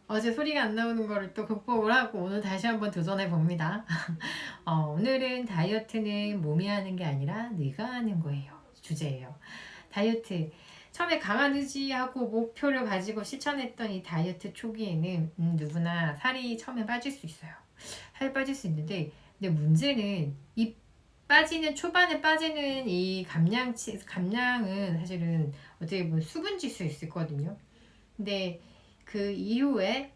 어제 소리가 안 나오는 거를 또 극복을 하고 오늘 다시 한번 도전해 봅니다. 오늘은 다이어트는 몸이 하는 게 아니라 네가 하는 거예요. 주제예요. 다이어트. 처음에 강한 의지하고 목표를 가지고 실천했던 이 다이어트 초기에는 누구나 살이 처음에 빠질 수 있어요. 살이 빠질 수 있는데, 근데 문제는 이 빠지는 초반에 빠지는 이 감량은 사실은 어떻게 보면 수분 지수일 수 있거든요. 근데 그 이후에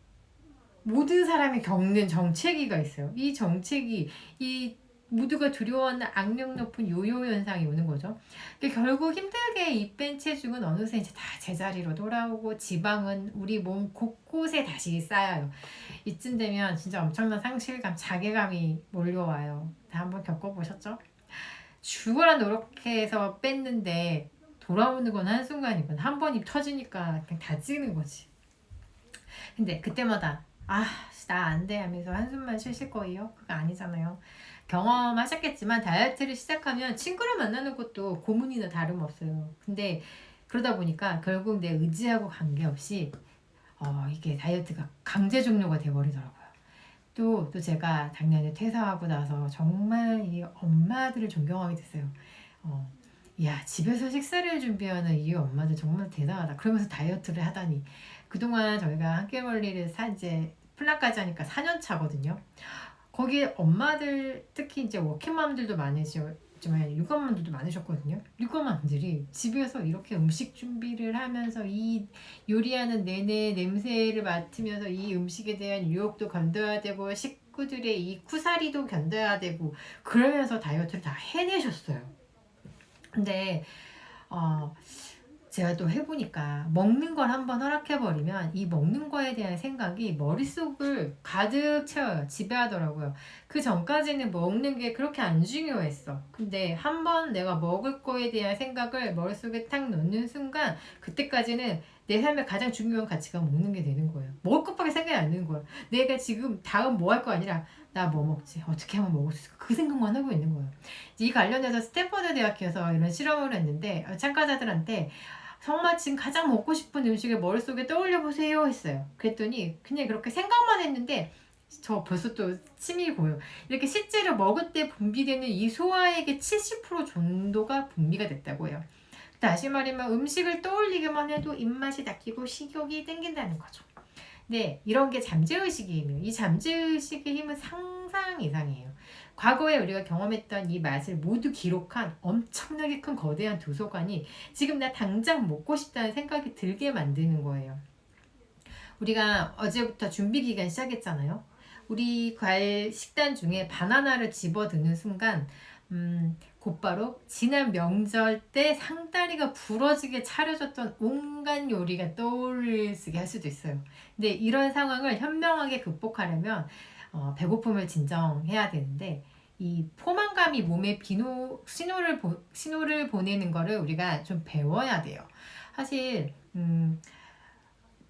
모든 사람이 겪는 정체기가 있어요. 이 정체기, 이 모두가 두려워하는 악력 높은 요요 현상이 오는 거죠. 결국 힘들게 이 뺀 체중은 어느새 이제 다 제자리로 돌아오고 지방은 우리 몸 곳곳에 다시 쌓여요. 이쯤 되면 진짜 엄청난 상실감, 자괴감이 몰려와요. 다 한번 겪어보셨죠? 죽어라 노력해서 뺐는데 돌아오는 건 한순간이건 한 번이 터지니까 그냥 다 찌는 거지. 근데 그때마다 나 안 돼 하면서 한숨만 쉬실 거예요? 그거 아니잖아요. 경험하셨겠지만 다이어트를 시작하면 친구를 만나는 것도 고문이나 다름없어요. 근데 그러다 보니까 결국 내 의지하고 관계없이 이게 다이어트가 강제 종료가 돼버리더라고요. 또 제가 작년에 퇴사하고 나서 정말 이 엄마들을 존경하게 됐어요. 어, 야, 집에서 식사를 준비하는 이 엄마들 정말 대단하다. 그러면서 다이어트를 하다니. 그동안 저희가 한겨울리를 이제 플란까지 하니까 4년 차거든요. 거기에 엄마들, 특히 이제 워킹맘들도 많으시지만 육아맘들도 많으셨거든요. 육아맘들이 집에서 이렇게 음식 준비를 하면서 이 요리하는 내내 냄새를 맡으면서 이 음식에 대한 유혹도 견뎌야 되고 식구들의 이 쿠사리도 견뎌야 되고 그러면서 다이어트를 다 해내셨어요. 근데 어, 제가 또 해보니까 먹는 걸 한번 허락해버리면 이 먹는 거에 대한 생각이 머릿속을 가득 채워요. 지배하더라고요. 그 전까지는 먹는 게 그렇게 안 중요했어. 근데 한번 내가 먹을 거에 대한 생각을 머릿속에 탁 넣는 순간 그때까지는 내 삶의 가장 중요한 가치가 먹는 게 되는 거예요. 먹을 것밖에 생각이 안 드는 거예요. 내가 지금 다음 뭐 할 거 아니라 나 뭐 먹지? 어떻게 하면 먹을 수 있을까? 그 생각만 하고 있는 거예요. 이 관련해서 스탠퍼드 대학에서 이런 실험을 했는데 참가자들한테 정말 지금 가장 먹고 싶은 음식을 머릿속에 떠올려 보세요 했어요. 그랬더니 그냥 그렇게 생각만 했는데 저 벌써 또 침이 고요. 이렇게 실제로 먹을 때 분비되는 이 소화액의 70% 정도가 분비가 됐다고 해요. 다시 말하면 음식을 떠올리기만 해도 입맛이 닥치고 식욕이 땡긴다는 거죠. 네, 이런 게 잠재의식의 힘이에요. 이 잠재의식의 힘은 상상 이상이에요. 과거에 우리가 경험했던 이 맛을 모두 기록한 엄청나게 큰 거대한 도서관이 지금 나 당장 먹고 싶다는 생각이 들게 만드는 거예요. 우리가 어제부터 준비 기간 시작했잖아요. 우리 과일 식단 중에 바나나를 집어드는 순간 곧바로 지난 명절 때 상다리가 부러지게 차려졌던 온갖 요리가 떠올리게 할 수도 있어요. 근데 이런 상황을 현명하게 극복하려면 배고픔을 진정해야 되는데 이 포만감이 몸에 신호를 보내는 거를 우리가 좀 배워야 돼요. 사실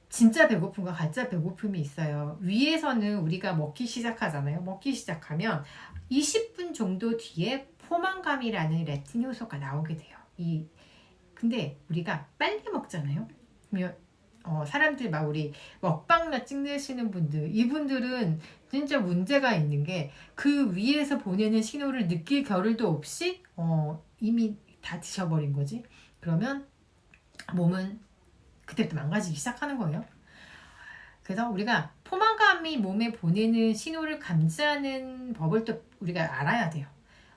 진짜 배고픔과 가짜 배고픔이 있어요. 위에서는 우리가 먹기 시작하잖아요. 먹기 시작하면 20분 정도 뒤에 포만감이라는 레틴 효소가 나오게 돼요. 근데 우리가 빨리 먹잖아요. 그러면 사람들 막 우리 먹방나 찍으시는 분들 이분들은 진짜 문제가 있는 게 그 위에서 보내는 신호를 느낄 겨를도 없이 이미 다 드셔버린 거지. 그러면 몸은 그때부터 망가지기 시작하는 거예요. 그래서 우리가 포만감이 몸에 보내는 신호를 감지하는 법을 또 우리가 알아야 돼요.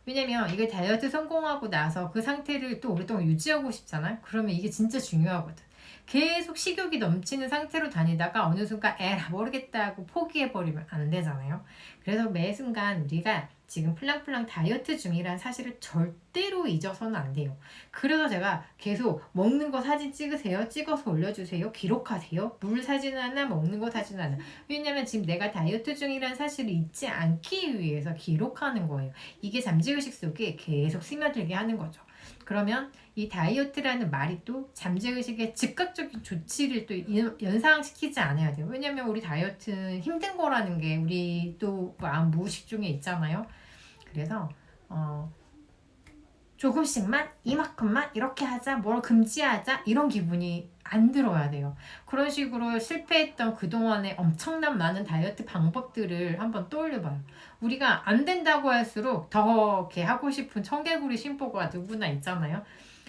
왜냐면 이게 다이어트 성공하고 나서 그 상태를 또 오랫동안 유지하고 싶잖아요. 그러면 이게 진짜 중요하거든. 계속 식욕이 넘치는 상태로 다니다가 어느 순간 에라 모르겠다 하고 포기해버리면 안 되잖아요. 그래서 매 순간 우리가 지금 플랑플랑 다이어트 중이라는 사실을 절대로 잊어서는 안 돼요. 그래서 제가 계속 먹는 거 사진 찍으세요. 찍어서 올려주세요. 기록하세요. 물 사진 하나, 먹는 거 사진 하나. 왜냐면 지금 내가 다이어트 중이라는 사실을 잊지 않기 위해서 기록하는 거예요. 이게 잠재의식 속에 계속 스며들게 하는 거죠. 그러면 이 다이어트라는 말이 또 잠재의식의 즉각적인 조치를 또 연상시키지 않아야 돼요. 왜냐면 우리 다이어트는 힘든 거라는 게 우리 또 마음 무의식 중에 있잖아요. 그래서 조금씩만 이만큼만 이렇게 하자 뭘 금지하자 이런 기분이 안 들어야 돼요. 그런 식으로 실패했던 그동안의 엄청난 많은 다이어트 방법들을 한번 떠올려봐요. 우리가 안 된다고 할수록 더 이렇게 하고 싶은 청개구리 심보가 누구나 있잖아요.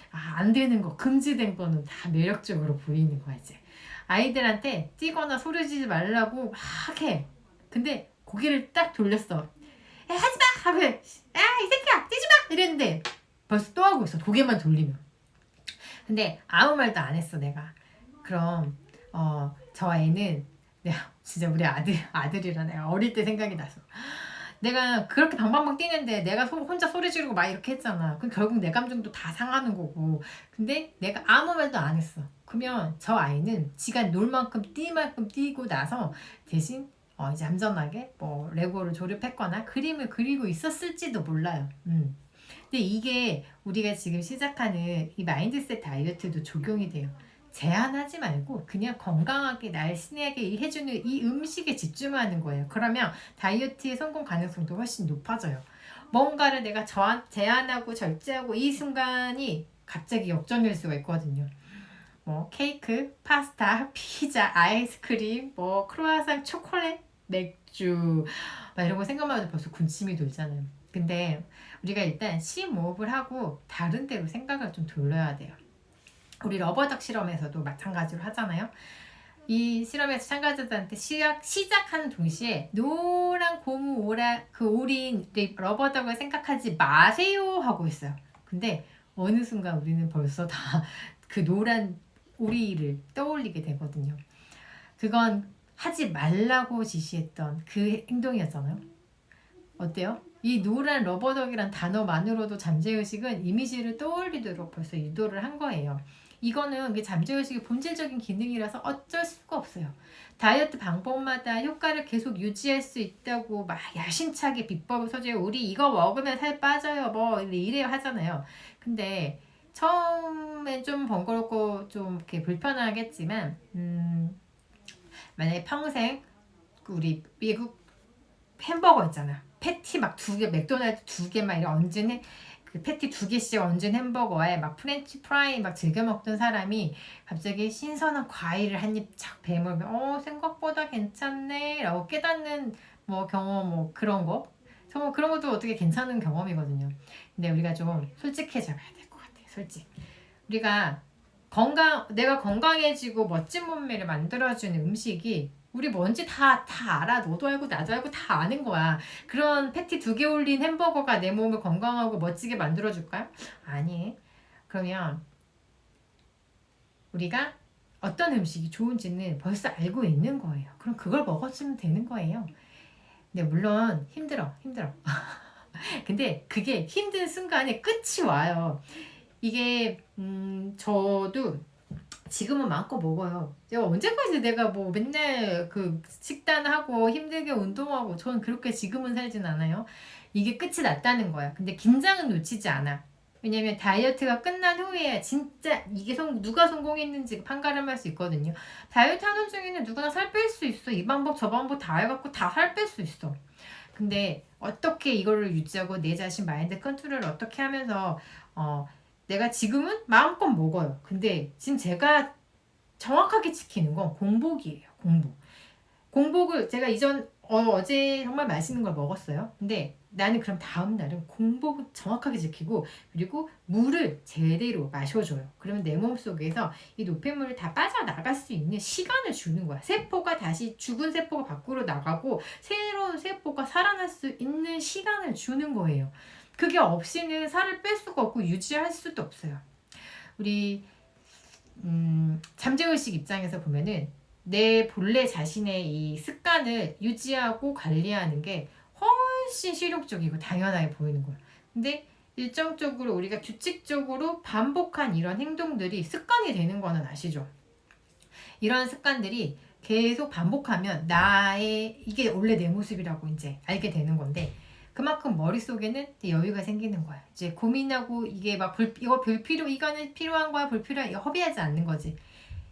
안 되는 거 금지된 거는 다 매력적으로 보이는 거야. 이제 아이들한테 뛰거나 소리 지지 말라고 막 해. 근데 고개를 딱 돌렸어. 야, 하지마 하고 야 이 새끼야 뛰지마 이랬는데 벌써 또 하고 있어. 고개만 돌리면. 근데 아무 말도 안 했어 내가. 그럼 저 애는 내가 진짜 우리 아들이라 내가 어릴 때 생각이 났어. 내가 그렇게 방방방 뛰는데 내가 혼자 소리 지르고 막 이렇게 했잖아. 그럼 결국 내 감정도 다 상하는 거고. 근데 내가 아무 말도 안 했어. 그러면 저 아이는 지가 놀 만큼 뛸 만큼 뛰고 나서 대신 이제 얌전하게 뭐 레고를 조립했거나 그림을 그리고 있었을지도 몰라요. 근데 이게 우리가 지금 시작하는 이 마인드셋 다이어트도 적용이 돼요. 제한하지 말고 그냥 건강하게 날씬하게 해주는 이 음식에 집중하는 거예요. 그러면 다이어트의 성공 가능성도 훨씬 높아져요. 뭔가를 내가 제한하고 절제하고 이 순간이 갑자기 역전일 수가 있거든요. 뭐 케이크, 파스타, 피자, 아이스크림, 뭐 크로아상, 초콜릿, 맥주 막 이런 거 생각만 해도 벌써 군침이 돌잖아요. 근데 우리가 일단 심호흡을 하고 다른 데로 생각을 좀 돌려야 돼요. 우리 러버덕 실험에서도 마찬가지로 하잖아요. 이 실험에서 참가자들한테 시작하는 동시에 노란 고무 오린 러버덕을 생각하지 마세요 하고 있어요. 근데 어느 순간 우리는 벌써 다 그 노란 오리를 떠올리게 되거든요. 그건 하지 말라고 지시했던 그 행동이었잖아요. 어때요? 이 노란 러버덕이란 단어만으로도 잠재의식은 이미지를 떠올리도록 벌써 유도를 한 거예요. 이거는 잠재의식의 본질적인 기능이라서 어쩔 수가 없어요. 다이어트 방법마다 효과를 계속 유지할 수 있다고 막 야심차게 비법을 서재요. 우리 이거 먹으면 살 빠져요. 뭐 이래요 하잖아요. 근데 처음엔 좀 번거롭고 좀 이렇게 불편하겠지만 만약에 평생 우리 미국 햄버거 있잖아. 패티 막 2개, 맥도날드 2개 막 이런 얹은 그 패티 2개씩 얹은 햄버거에 막 프렌치 프라이 막 즐겨 먹던 사람이 갑자기 신선한 과일을 한 입 착 베물면 생각보다 괜찮네 라고 깨닫는 뭐 경험 뭐 그런 거 정말 그런 것도 어떻게 괜찮은 경험이거든요. 근데 우리가 좀 솔직해져야 될 것 같아요. 솔직. 우리가 내가 건강해지고 멋진 몸매를 만들어주는 음식이 우리 뭔지 다 알아. 너도 알고 나도 알고 다 아는 거야. 그런 패티 2개 올린 햄버거가 내 몸을 건강하고 멋지게 만들어줄까요? 아니. 그러면 우리가 어떤 음식이 좋은지는 벌써 알고 있는 거예요. 그럼 그걸 먹었으면 되는 거예요. 근데 물론 힘들어. 근데 그게 힘든 순간에 끝이 와요. 이게 저도 지금은 마음껏 먹어요. 내가 언제까지 내가 뭐 맨날 그 식단하고 힘들게 운동하고 저는 그렇게 지금은 살진 않아요. 이게 끝이 났다는 거야. 근데 긴장은 놓치지 않아. 왜냐면 다이어트가 끝난 후에 진짜 이게 누가 성공했는지 판가름할 수 있거든요. 다이어트 하는 중에는 누구나 살 뺄 수 있어. 이 방법 저 방법 다 해갖고 다 살 뺄 수 있어. 근데 어떻게 이거를 유지하고 내 자신 마인드 컨트롤을 어떻게 하면서 내가 지금은 마음껏 먹어요. 근데 지금 제가 정확하게 지키는 건 공복이에요. 공복을 제가 어제 정말 맛있는 걸 먹었어요. 근데 나는 그럼 다음 날은 공복을 정확하게 지키고 그리고 물을 제대로 마셔줘요. 그러면 내 몸속에서 이 노폐물을 다 빠져나갈 수 있는 시간을 주는 거야. 세포가 다시 죽은 세포가 밖으로 나가고 새로운 세포가 살아날 수 있는 시간을 주는 거예요. 그게 없이는 살을 뺄 수가 없고 유지할 수도 없어요. 우리 잠재의식 입장에서 보면은 내 본래 자신의 이 습관을 유지하고 관리하는 게 훨씬 실용적이고 당연하게 보이는 거예요. 근데 일정적으로 우리가 규칙적으로 반복한 이런 행동들이 습관이 되는 거는 아시죠? 이런 습관들이 계속 반복하면 이게 원래 내 모습이라고 이제 알게 되는 건데 그만큼 머릿속에는 여유가 생기는 거야. 이제 고민하고 이게 막 이거는 필요한 거야, 불필요한 허비하지 않는 거지.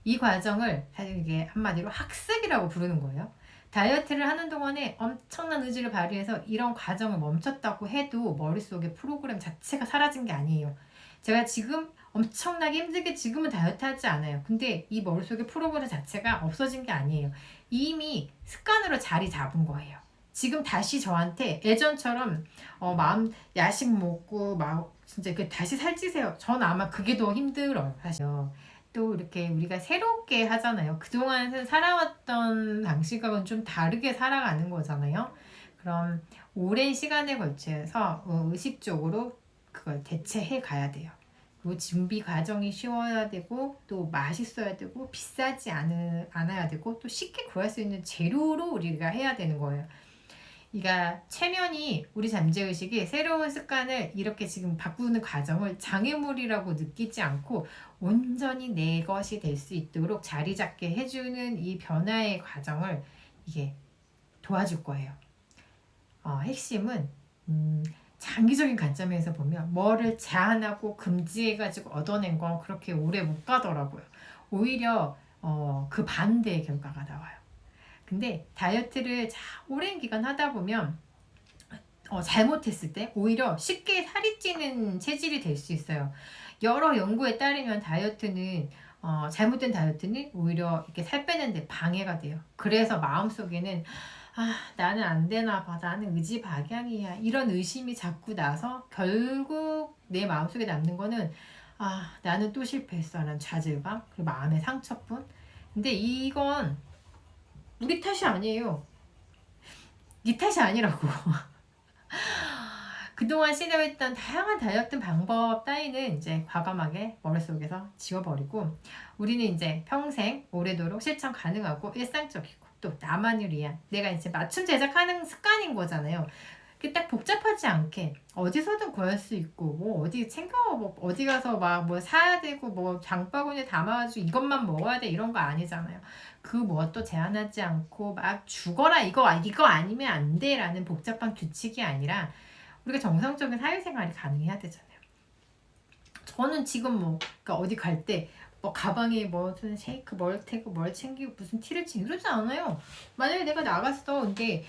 이 과정을 사실 이게 한마디로 학습이라고 부르는 거예요. 다이어트를 하는 동안에 엄청난 의지를 발휘해서 이런 과정을 멈췄다고 해도 머릿속에 프로그램 자체가 사라진 게 아니에요. 제가 지금 엄청나게 힘들게 지금은 다이어트 하지 않아요. 근데 이 머릿속에 프로그램 자체가 없어진 게 아니에요. 이미 습관으로 자리 잡은 거예요. 지금 다시 저한테 예전처럼 마음 야식 먹고 막 진짜 그 다시 살찌세요. 전 아마 그게 더 힘들어요, 사실. 또 이렇게 우리가 새롭게 하잖아요. 그동안 살아왔던 방식하고는 좀 다르게 살아가는 거잖아요. 그럼 오랜 시간에 걸쳐서 의식적으로 그걸 대체해 가야 돼요. 그 준비 과정이 쉬워야 되고 또 맛있어야 되고 비싸지 않아야 되고 또 쉽게 구할 수 있는 재료로 우리가 해야 되는 거예요. 그러니까 체면이 우리 잠재의식이 새로운 습관을 이렇게 지금 바꾸는 과정을 장애물이라고 느끼지 않고 온전히 내 것이 될 수 있도록 자리 잡게 해주는 이 변화의 과정을 이게 도와줄 거예요. 핵심은 장기적인 관점에서 보면 뭐를 제한하고 금지해가지고 얻어낸 건 그렇게 오래 못 가더라고요. 오히려 그 반대의 결과가 나와요. 근데 다이어트를 오랜 기간 하다 보면 잘못했을 때 오히려 쉽게 살이 찌는 체질이 될 수 있어요. 여러 연구에 따르면 다이어트는 잘못된 다이어트는 오히려 이렇게 살 빼는데 방해가 돼요. 그래서 마음속에는 나는 안 되나 봐. 나는 의지박약이야. 이런 의심이 자꾸 나서 결국 내 마음속에 남는 거는 나는 또 실패했어. 라는 좌절감, 그리고 마음의 상처뿐. 근데 이건 우리 탓이 아니에요. 네 탓이 아니라고. 그동안 시도했던 다양한 다이어트 방법 따위는 이제 과감하게 머릿속에서 지워버리고 우리는 이제 평생 오래도록 실천 가능하고 일상적이고 또 나만을 위한 내가 이제 맞춤 제작하는 습관인 거잖아요. 딱 복잡하지 않게 어디서든 구할 수 있고 뭐 어디 어디 가서 막 뭐 사야 되고 뭐 장바구니에 담아가지고 이것만 먹어야 돼 이런 거 아니잖아요. 그 무엇도 제한하지 않고 막 죽어라 이거 아니면 안 돼라는 복잡한 규칙이 아니라 우리가 정상적인 사회생활이 가능해야 되잖아요. 저는 지금 그러니까 어디 갈 때 가방에 무슨 쉐이크 뭘 챙기고 무슨 티를 챙기고 이러지 않아요. 만약에 내가 나갔어. 근데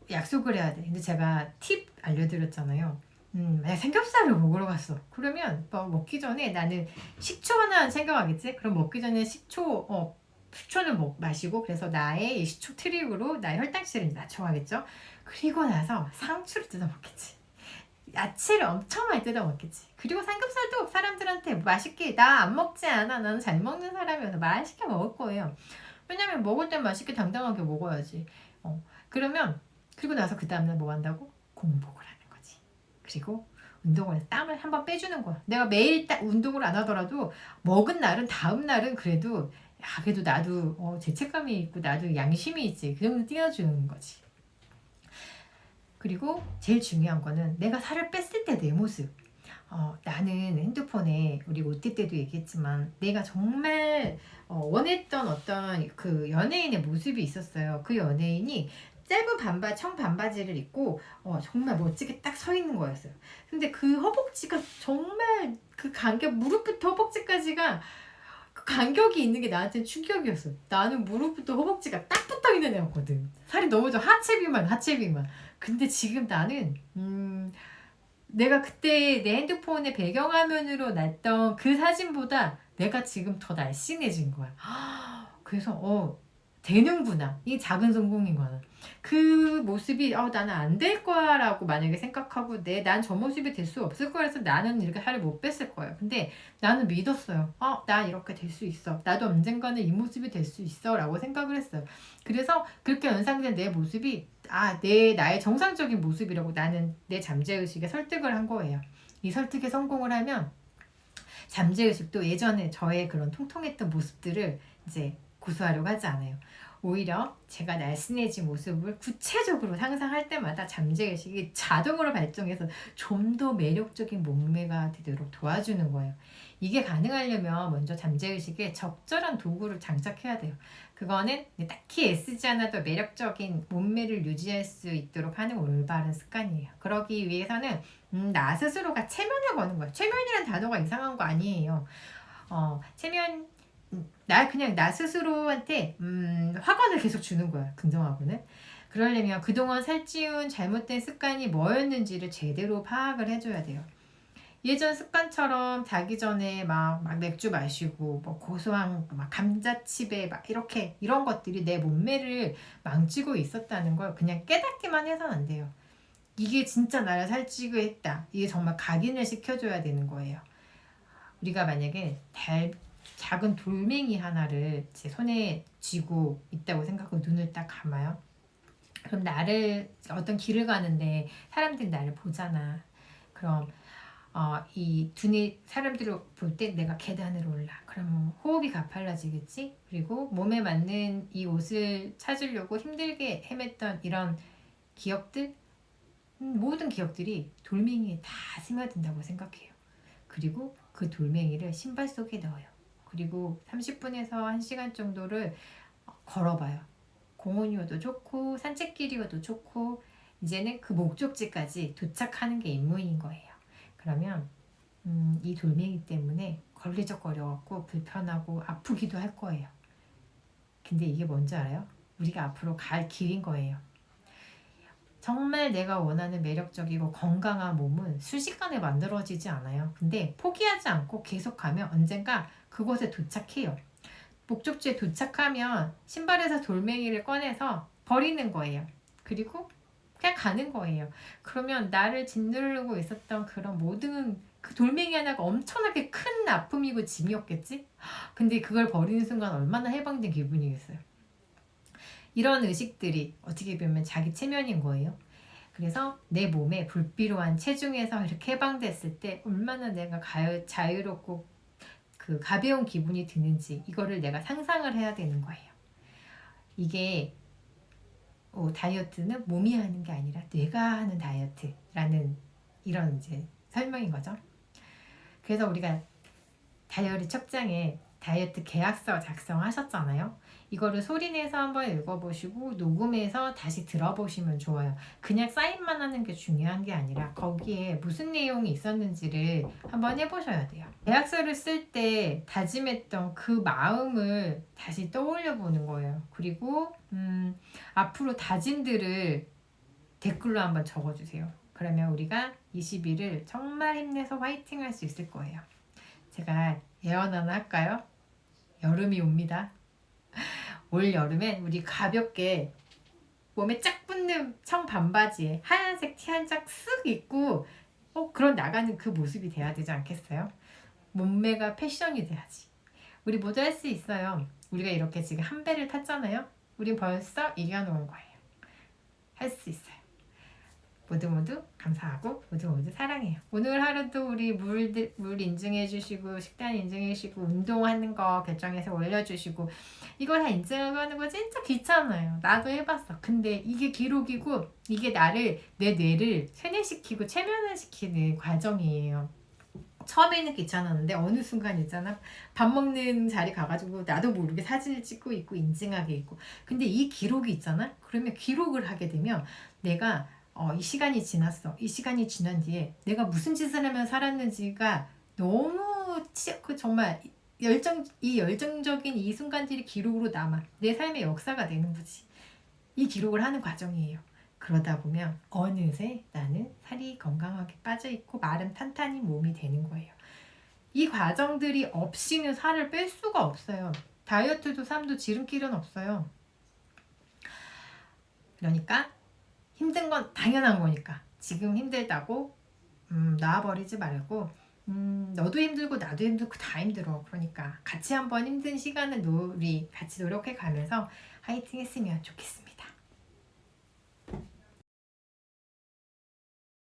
약속을 해야 돼. 근데 제가 팁 알려드렸잖아요. 만약 삼겹살을 먹으러 갔어. 그러면 먹기 전에 나는 식초 하나 생각하겠지? 그럼 먹기 전에 식초는 마시고 그래서 나의 식초 트릭으로 나의 혈당치를 낮춰가겠죠? 그리고 나서 상추를 뜯어 먹겠지. 야채를 엄청 많이 뜯어 먹겠지. 그리고 삼겹살도 사람들한테 맛있게 나 안 먹지 않아. 나는 잘 먹는 사람이어서 맛있게 먹을 거예요. 왜냐면 먹을 땐 맛있게 당당하게 먹어야지. 그리고 나서 그 다음날 뭐 한다고? 공복을 하는 거지. 그리고 운동을 해서 땀을 한번 빼주는 거야. 내가 매일 운동을 안 하더라도 먹은 날은 다음 날은 그래도 그래도 나도 죄책감이 있고 나도 양심이 있지. 그 정도 띄워주는 거지. 그리고 제일 중요한 거는 내가 살을 뺐을 때 내 모습. 나는 핸드폰에 우리 OT 때도 얘기했지만 내가 정말 원했던 어떤 그 연예인의 모습이 있었어요. 그 연예인이 짧은 청반바지를 입고 정말 멋지게 딱 서 있는 거였어요. 근데 그 허벅지가 정말 그 간격 무릎부터 허벅지까지가 그 간격이 있는 게 나한테는 충격이었어. 나는 무릎부터 허벅지가 딱 붙어 있는 애였거든. 살이 너무 좀 하체 비만. 근데 지금 나는 내가 그때 내 핸드폰의 배경화면으로 놨던 그 사진보다 내가 지금 더 날씬해진 거야. 그래서 되는구나. 이게 작은 성공인 거야. 그 모습이 나는 안 될 거야 라고 만약에 생각하고 난 저 모습이 될 수 없을 거야 해서 나는 이렇게 살을 못 뺐을 거예요. 근데 나는 믿었어요. 나 이렇게 될 수 있어. 나도 언젠가는 이 모습이 될 수 있어 라고 생각을 했어요. 그래서 그렇게 연상된 내 모습이 나의 정상적인 모습이라고 나는 내 잠재의식에 설득을 한 거예요. 이 설득에 성공을 하면 잠재의식도 예전에 저의 그런 통통했던 모습들을 이제 고수하려고 하지 않아요. 오히려 제가 날씬해진 모습을 구체적으로 상상할 때마다 잠재의식이 자동으로 발동해서 좀 더 매력적인 몸매가 되도록 도와주는 거예요. 이게 가능하려면 먼저 잠재의식에 적절한 도구를 장착해야 돼요. 그거는 딱히 애쓰지 않아도 매력적인 몸매를 유지할 수 있도록 하는 올바른 습관이에요. 그러기 위해서는 나 스스로가 체면을 거는 거예요. 체면이라는 단어가 이상한 거 아니에요. 체면 그냥 나 스스로한테 확언을 계속 주는 거야. 긍정하고는. 그러려면 그동안 살찌운 잘못된 습관이 뭐였는지를 제대로 파악을 해줘야 돼요. 예전 습관처럼 자기 전에 막 맥주 마시고 뭐 고소한 막 감자칩에 막 이렇게 이런 것들이 내 몸매를 망치고 있었다는 걸 그냥 깨닫기만 해서는 안 돼요. 이게 진짜 나를 살찌게 했다. 이게 정말 각인을 시켜줘야 되는 거예요. 우리가 만약에 작은 돌멩이 하나를 제 손에 쥐고 있다고 생각하고 눈을 딱 감아요. 그럼 나를 어떤 길을 가는데 사람들이 나를 보잖아. 그럼 이 눈이 사람들을 볼 때 내가 계단을 올라. 그러면 호흡이 가팔라지겠지? 그리고 몸에 맞는 이 옷을 찾으려고 힘들게 헤맸던 이런 기억들, 모든 기억들이 돌멩이에 다 스며든다고 생각해요. 그리고 그 돌멩이를 신발 속에 넣어요. 그리고 30분에서 1시간 정도를 걸어봐요. 공원이어도 좋고 산책길이어도 좋고 이제는 그 목적지까지 도착하는 게 임무인 거예요. 그러면 이 돌멩이 때문에 걸리적거려갖고 불편하고 아프기도 할 거예요. 근데 이게 뭔지 알아요? 우리가 앞으로 갈 길인 거예요. 정말 내가 원하는 매력적이고 건강한 몸은 순식간에 만들어지지 않아요. 근데 포기하지 않고 계속 가면 언젠가 그곳에 도착해요. 목적지에 도착하면 신발에서 돌멩이를 꺼내서 버리는 거예요. 그리고 그냥 가는 거예요. 그러면 나를 짓누르고 있었던 그런 모든 그 돌멩이 하나가 엄청나게 큰 아픔이고 짐이었겠지? 근데 그걸 버리는 순간 얼마나 해방된 기분이겠어요. 이런 의식들이 어떻게 보면 자기 체면인 거예요. 그래서 내 몸에 불필요한 체중에서 이렇게 해방됐을 때 얼마나 내가 자유롭고 그 가벼운 기분이 드는지 이거를 내가 상상을 해야 되는 거예요. 이게 다이어트는 몸이 하는 게 아니라 뇌가 하는 다이어트라는 이런 이제 설명인 거죠. 그래서 우리가 다이어리 척장에 다이어트 계약서 작성하셨잖아요. 이거를 소리내서 한번 읽어보시고 녹음해서 다시 들어보시면 좋아요. 그냥 사인만 하는 게 중요한 게 아니라 거기에 무슨 내용이 있었는지를 한번 해보셔야 돼요. 계약서를 쓸 때 다짐했던 그 마음을 다시 떠올려 보는 거예요. 그리고 앞으로 다짐들을 댓글로 한번 적어주세요. 그러면 우리가 20일을 정말 힘내서 화이팅 할 수 있을 거예요. 제가 예언 하나 할까요? 여름이 옵니다. 올 여름엔 우리 가볍게 몸에 쫙 붙는 청 반바지에 하얀색 티 한 짝 쓱 입고 그런 나가는 그 모습이 돼야 되지 않겠어요? 몸매가 패션이 돼야지. 우리 모두 할 수 있어요. 우리가 이렇게 지금 한 배를 탔잖아요. 우린 벌써 이겨놓은 거예요. 할 수 있어요. 모두 감사하고 모두 사랑해요. 오늘 하루도 우리 물 인증해 주시고 식단 인증해 주시고 운동하는 거 결정해서 올려주시고 이거 다 인증하고 하는 거 진짜 귀찮아요. 나도 해봤어. 근데 이게 기록이고 이게 내 뇌를 세뇌시키고 체면화시키는 과정이에요. 처음에는 귀찮았는데 어느 순간 있잖아 밥 먹는 자리 가가지고 나도 모르게 사진을 찍고 있고 인증하게 있고 근데 이 기록이 있잖아 그러면 기록을 하게 되면 내가 이 시간이 지났어. 이 시간이 지난 뒤에 내가 무슨 짓을 하면 살았는지가 너무 정말 열정적인 이 순간들이 기록으로 남아. 내 삶의 역사가 되는 거지. 이 기록을 하는 과정이에요. 그러다 보면 어느새 나는 살이 건강하게 빠져있고 마른 탄탄한 몸이 되는 거예요. 이 과정들이 없이는 살을 뺄 수가 없어요. 다이어트도 삶도 지름길은 없어요. 그러니까 힘든 건 당연한 거니까 지금 힘들다고 놔버리지 말고 너도 힘들고 나도 힘들고 다 힘들어. 그러니까 같이 한번 힘든 시간을 우리 같이 노력해 가면서 화이팅 했으면 좋겠습니다.